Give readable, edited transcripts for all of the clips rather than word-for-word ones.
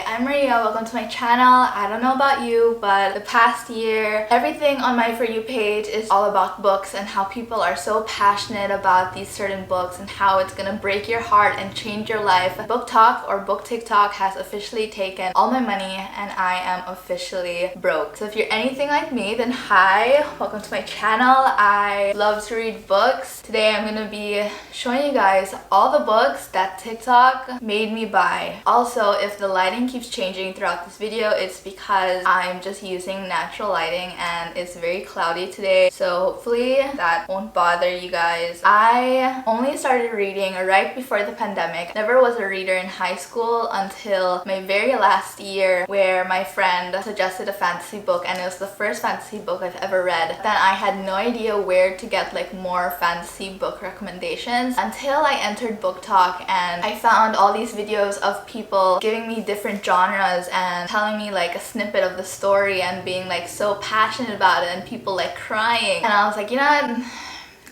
Hi, I'm Maria. Welcome to my channel. I don't know about you, but the past year, everything on my For You page is all about books and how people are so passionate about these certain books and how it's gonna break your heart and change your life. BookTok or Book TikTok has officially taken all my money and I am officially broke. So if you're anything like me, then hi, welcome to my channel. I love to read books. Today I'm gonna be showing you guys all the books that TikTok made me buy. Also, if the lighting keeps changing throughout this video, it's because I'm just using natural lighting and it's very cloudy today, so hopefully that won't bother you guys. I only started reading right before the pandemic. Never was a reader in high school until my very last year, where my friend suggested a fantasy book and it was the first fantasy book I've ever read. Then I had no idea where to get like more fantasy book recommendations until I entered BookTok and I found all these videos of people giving me different genres and telling me like a snippet of the story and being like so passionate about it and people like crying, and I was like, you know what?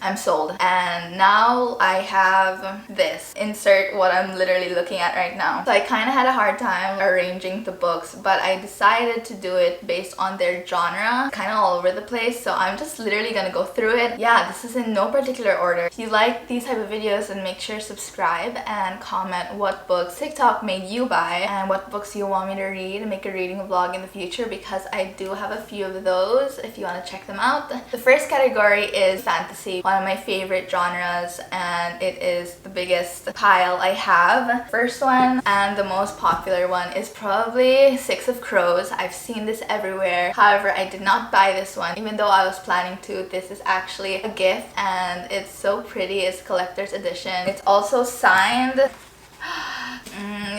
I'm sold. And now I have this. Insert what I'm literally looking at right now. So I kind of had a hard time arranging the books, but I decided to do it based on their genre, kind of all over the place. So I'm just literally gonna go through it. Yeah, this is in no particular order. If you like these type of videos, then make sure to subscribe and comment what books TikTok made you buy and what books you want me to read and make a reading vlog in the future, because I do have a few of those if you want to check them out. The first category is fantasy, one of my favorite genres, and it is the biggest pile I have. First one and the most popular one is probably Six of Crows. I've seen this everywhere. However, I did not buy this one even though I was planning to. This is actually a gift and it's so pretty. It's collector's edition. It's also signed.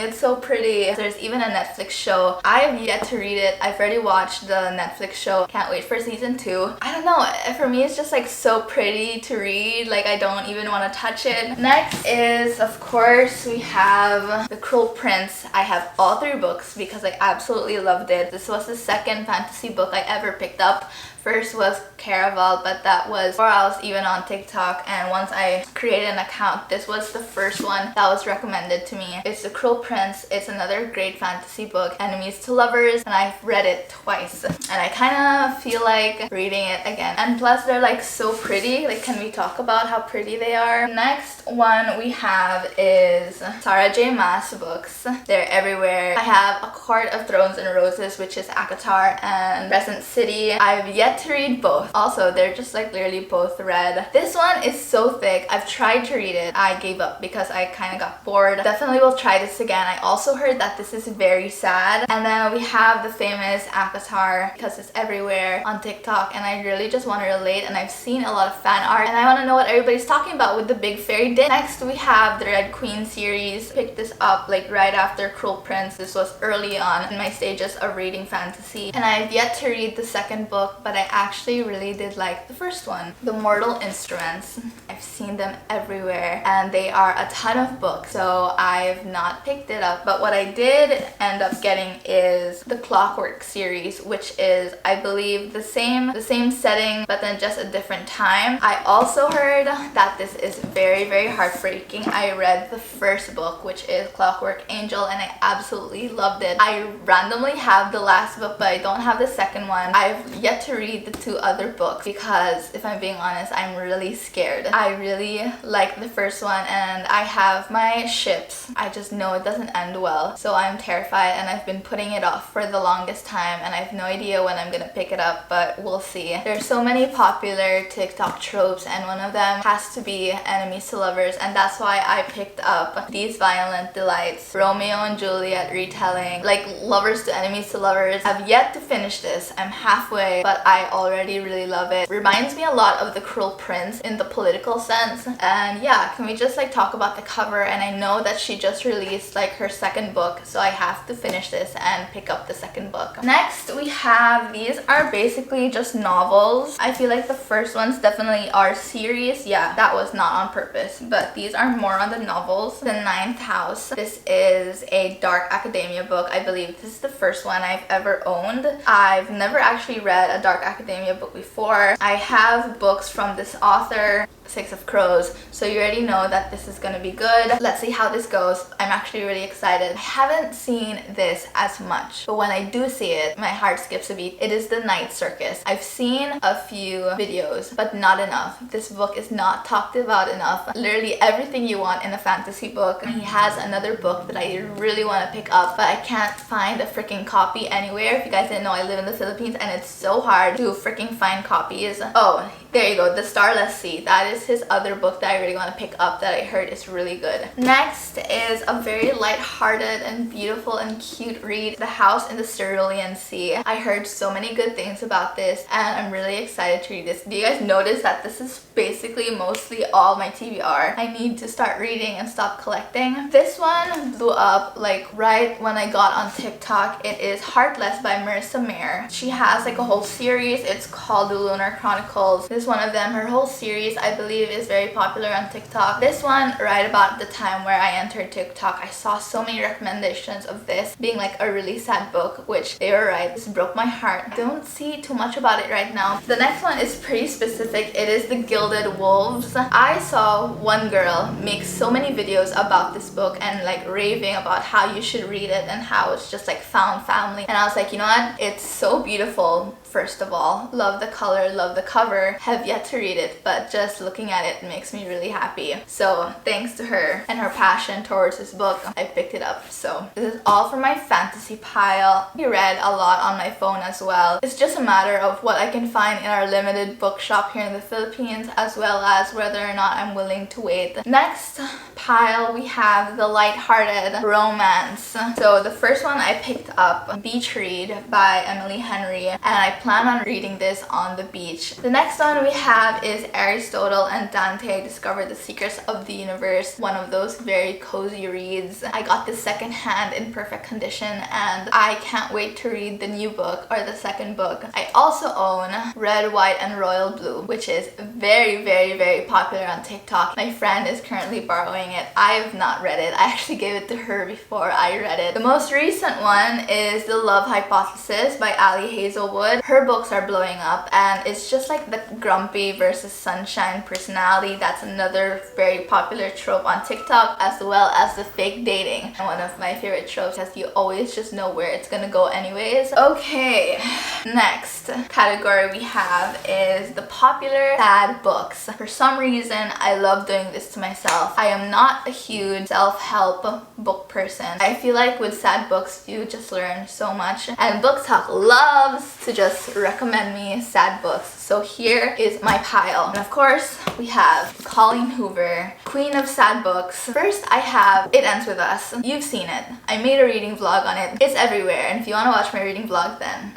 It's so pretty. There's even a Netflix show. I have yet to read it. I've already watched the Netflix show. Can't wait for season 2. I don't know. For me, it's just like so pretty to read. Like I don't even want to touch it. Next is, of course, we have The Cruel Prince. I have all 3 books because I absolutely loved it. This was the second fantasy book I ever picked up. First was Caraval, but that was before I was even on TikTok, and once I created an account, this was the first one that was recommended to me. It's The Cruel Prince. It's another great fantasy book, enemies to lovers, and I've read it twice and I kind of feel like reading it again. And plus they're like so pretty. Like, can we talk about how pretty they are? Next one we have is Sarah J Maas books. They're everywhere. I have A Court of Thrones and Roses, which is ACOTAR, and Crescent City. I've yet to read both. Also, they're just like literally both read. This one is so thick. I've tried to read it. I gave up because I kind of got bored. Definitely will try this again. I also heard that this is very sad. And then we have the famous ACOTAR because it's everywhere on TikTok, and I really just want to relate, and I've seen a lot of fan art and I want to know what everybody's talking about with the big fairy din. Next we have the Red Queen series. Picked this up like right after Cruel Prince. This was early on in my stages of reading fantasy, and I've yet to read the second book, but I actually really did like the first one. The Mortal Instruments. I've seen them everywhere and they are a ton of books, so I've not picked it up, but what I did end up getting is the Clockwork series, which is, I believe, the same setting but then just a different time. I also heard that this is very, very heartbreaking. I read the first book, which is Clockwork Angel, and I absolutely loved it. I randomly have the last book, but I don't have the second one. I've yet to read the 2 other books because, if I'm being honest, I'm really scared. I really like the first one and I have my ships. I just know it doesn't end well, so I'm terrified and I've been putting it off for the longest time, and I have no idea when I'm gonna pick it up, but we'll see. There's so many popular TikTok tropes and one of them has to be enemies to lovers, and that's why I picked up These Violent Delights, Romeo and Juliet retelling, like lovers to enemies to lovers. I've yet to finish this. I'm halfway, but I already really love it. Reminds me a lot of The Cruel Prince in the political sense. And yeah, can we just like talk about the cover? And I know that she just released like her second book, so I have to finish this and pick up the second book. Next we have, these are basically just novels. I feel like the first ones definitely are series. Yeah, that was not on purpose, but these are more on the novels. The Ninth House. This is a dark academia book. I believe this is the first one I've ever owned. I've never actually read a dark academia book before. I have books from this author Six of Crows, so you already know that this is gonna be good. Let's see how this goes. I'm actually really excited. I haven't seen this as much, but when I do see it, my heart skips a beat. It is The Night Circus. I've seen a few videos, but not enough. This book is not talked about enough. Literally everything you want in a fantasy book. He has another book that I really want to pick up, but I can't find a freaking copy anywhere. If you guys didn't know, I live in the Philippines and it's so hard to freaking find copies. Oh, there you go, The Starless Sea. That is his other book that I really want to pick up that I heard is really good. Next is a very light-hearted and beautiful and cute read, The House in the Cerulean Sea. I heard so many good things about this and I'm really excited to read this. Do you guys notice that this is basically mostly all my TBR? I need to start reading and stop collecting. This one blew up like right when I got on TikTok. It is Heartless by Marissa Mayer. She has like a whole series. It's called The Lunar Chronicles. This is one of them. Her whole series, I believe, is very popular on TikTok. This one, right about the time where I entered TikTok, I saw so many recommendations of this being like a really sad book, which they were right. This broke my heart. Don't see too much about it right now. The next one is pretty specific. It is The Gilded Wolves. I saw one girl make so many videos about this book and like raving about how you should read it and how it's just like found family, and I was like, you know what, it's so beautiful. First of all, love the color, love the cover. Have yet to read it, but just looking at it makes me really happy. So thanks to her and her passion towards this book, I picked it up. So this is all for my fantasy pile. I read a lot on my phone as well. It's just a matter of what I can find in our limited bookshop here in the Philippines, as well as whether or not I'm willing to wait. Next pile, we have the lighthearted romance. So the first one I picked up, Beach Read by Emily Henry, and I plan on reading this on the beach. The next one we have is Aristotle and Dante Discover the Secrets of the Universe. One of those very cozy reads. I got this secondhand in perfect condition and I can't wait to read the new book or the second book. I also own Red, White, and Royal Blue, which is very popular on TikTok. My friend is currently borrowing it. I have not read it. I actually gave it to her before I read it. The most recent one is The Love Hypothesis by Ali Hazelwood. Her books are blowing up and it's just like the grumpy versus sunshine personality. That's another very popular trope on TikTok, as well as the fake dating. And one of my favorite tropes, because you always just know where it's gonna go anyways. Okay, next category we have is the popular sad books. For some reason, I love doing this to myself. I am not a huge self-help book person. I feel like with sad books, you just learn so much, and booktok loves to just recommend me sad books. So here is my pile. And of course, we have Colleen Hoover, queen of sad books. First, I have It Ends With Us. You've seen it. I made a reading vlog on it. It's everywhere, and if you want to watch my reading vlog, then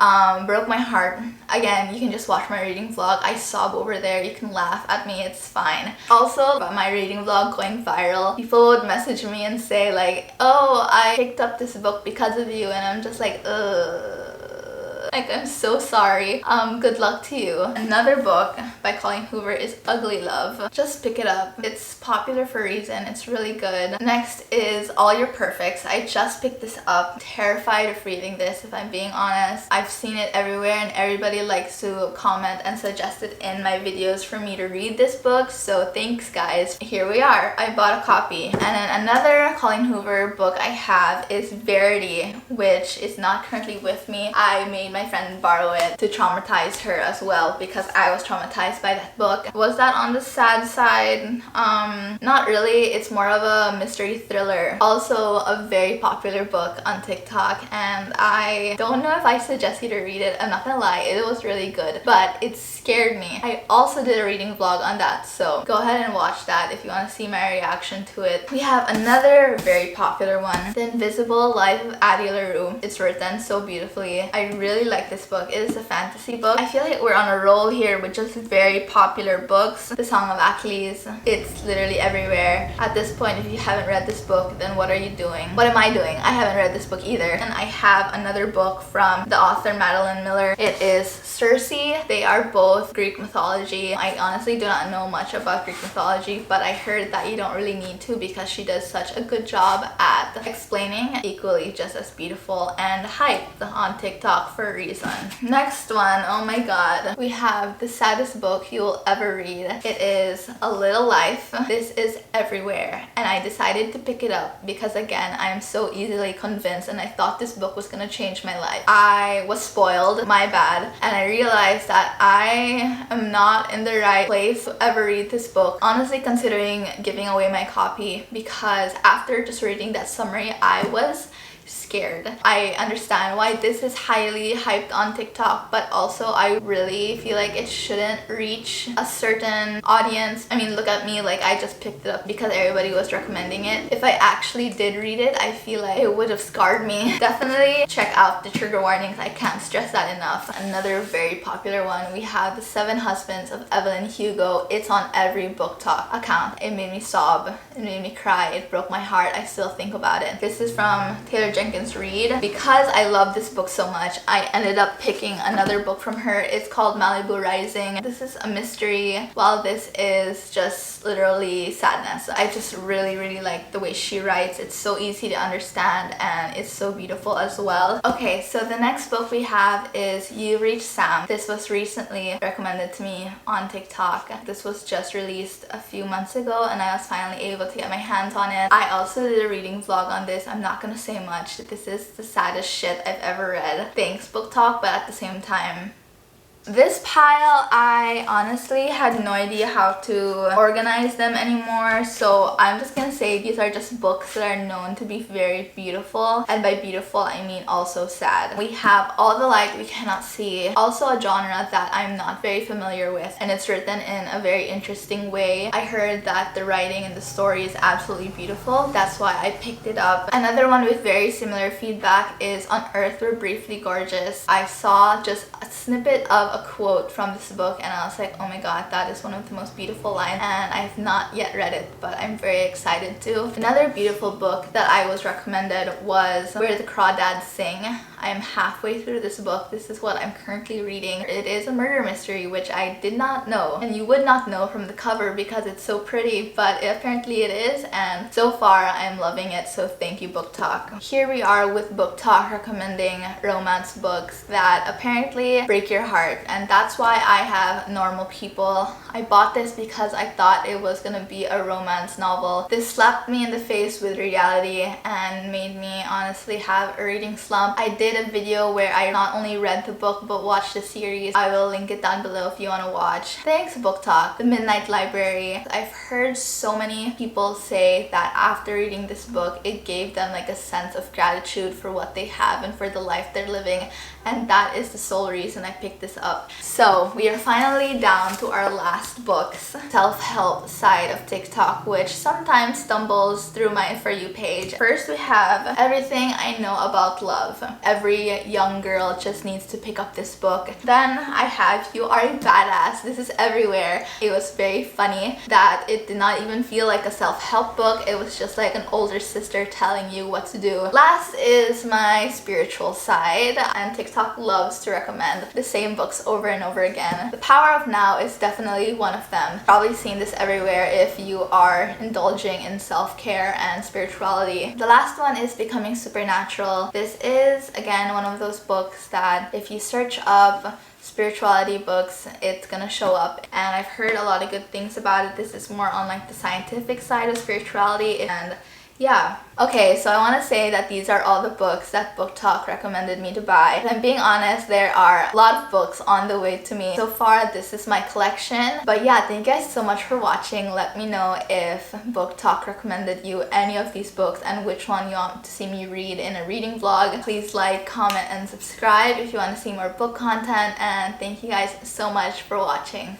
broke my heart. Again, you can just watch my reading vlog. I sob over there. You can laugh at me. It's fine. Also, about my reading vlog going viral, people would message me and say like, oh, I picked up this book because of you, and I'm just like, ugh. Like, I'm so sorry. Good luck to you. Another book by Colleen Hoover is Ugly Love. Just pick it up. It's popular for a reason. It's really good. Next is All Your Perfects. I just picked this up. Terrified of reading this, if I'm being honest. I've seen it everywhere and everybody likes to comment and suggest it in my videos for me to read this book. So thanks, guys. Here we are. I bought a copy. And then another Colleen Hoover book I have is Verity, which is not currently with me. I made my friend borrow it to traumatize her as well, because I was traumatized by that book. Was that on the sad side? Not really. It's more of a mystery thriller. Also a very popular book on TikTok, and I don't know if I suggest you to read it. I'm not gonna lie, it was really good, but it scared me. I also did a reading vlog on that, so go ahead and watch that if you want to see my reaction to it. We have another very popular one, The Invisible Life of Addie LaRue. It's written so beautifully. I really like this book. It is a fantasy book. I feel like we're on a roll here with just very popular books. The Song of Achilles, it's literally everywhere. At this point, if you haven't read this book, then what are you doing? What am I doing? I haven't read this book either. And I have another book from the author Madeline Miller. It is Circe. They are both Greek mythology. I honestly do not know much about Greek mythology, but I heard that you don't really need to, because she does such a good job at explaining, equally just as beautiful and hyped on TikTok for a reason. Next one, oh my god. We have the saddest book you will ever read. It is A Little Life. This is everywhere, and I decided to pick it up because again, I am so easily convinced and I thought this book was gonna change my life. I was spoiled, my bad, and I realized that I am not in the right place to ever read this book. Honestly, considering giving away my copy, because after just reading that summary, I was scared. I understand why this is highly hyped on TikTok, but also I really feel like it shouldn't reach a certain audience. I mean, look at me, like I just picked it up because everybody was recommending it. If I actually did read it, I feel like it would have scarred me. Definitely check out the trigger warnings. I can't stress that enough. Another very popular one, we have The Seven Husbands of Evelyn Hugo. It's on every BookTok account. It made me sob. It made me cry. It broke my heart. I still think about it. This is from Taylor Jenkins Reid. Because I love this book so much, I ended up picking another book from her. It's called Malibu Rising. This is a mystery, while this is just literally sadness. I just really like the way she writes. It's so easy to understand and it's so beautiful as well. Okay, so the next book we have is You Reach Sam. This was recently recommended to me on TikTok. This was just released a few months ago and I was finally able to get my hands on it. I also did a reading vlog on this. I'm not gonna say much. This is the saddest shit I've ever read. Thanks BookTok, but at the same time, this pile, I honestly had no idea how to organize them anymore, so I'm just gonna say these are just books that are known to be very beautiful, and by beautiful I mean also sad. We have All the Light We Cannot See, also a genre that I'm not very familiar with, and it's written in a very interesting way. I heard that the writing and the story is absolutely beautiful. That's why I picked it up. Another one with very similar feedback is On Earth We're Briefly Gorgeous. I saw just a snippet of a quote from this book and I was like, oh my god, that is one of the most beautiful lines, and I have not yet read it, but I'm very excited to. Another beautiful book that I was recommended was Where the Crawdads Sing. I am halfway through this book. This is what I'm currently reading. It is a murder mystery, which I did not know, and you would not know from the cover because it's so pretty, but apparently it is, and so far I'm loving it, so thank you BookTok. Here we are with BookTok recommending romance books that apparently break your heart, and that's why I have Normal People. I bought this because I thought it was gonna be a romance novel. This slapped me in the face with reality and made me honestly have a reading slump. I did a video where I not only read the book but watched the series. I will link it down below if you want to watch. Thanks BookTok. The Midnight Library. I've heard so many people say that after reading this book it gave them like a sense of gratitude for what they have and for the life they're living, and that is the sole reason I picked this up. So we are finally down to our last books, self-help side of TikTok, which sometimes stumbles through my For You page. First we have Everything I Know About Love. Every young girl just needs to pick up this book. Then I have You Are a Badass. This is everywhere. It was very funny that it did not even feel like a self-help book. It was just like an older sister telling you what to do. Last is my spiritual side, and TikTok loves to recommend the same books over and over again. The Power of Now is definitely one of them. Probably seen this everywhere if you are indulging in self-care and spirituality. The last one is Becoming Supernatural. This is again one of those books that if you search up spirituality books, it's gonna show up, and I've heard a lot of good things about it. This is more on like the scientific side of spirituality, and yeah. Okay, so I want to say that these are all the books that BookTok recommended me to buy. If I'm being honest, there are a lot of books on the way to me. So far, this is my collection. But yeah, thank you guys so much for watching. Let me know if BookTok recommended you any of these books and which one you want to see me read in a reading vlog. Please like, comment, and subscribe if you want to see more book content. And thank you guys so much for watching.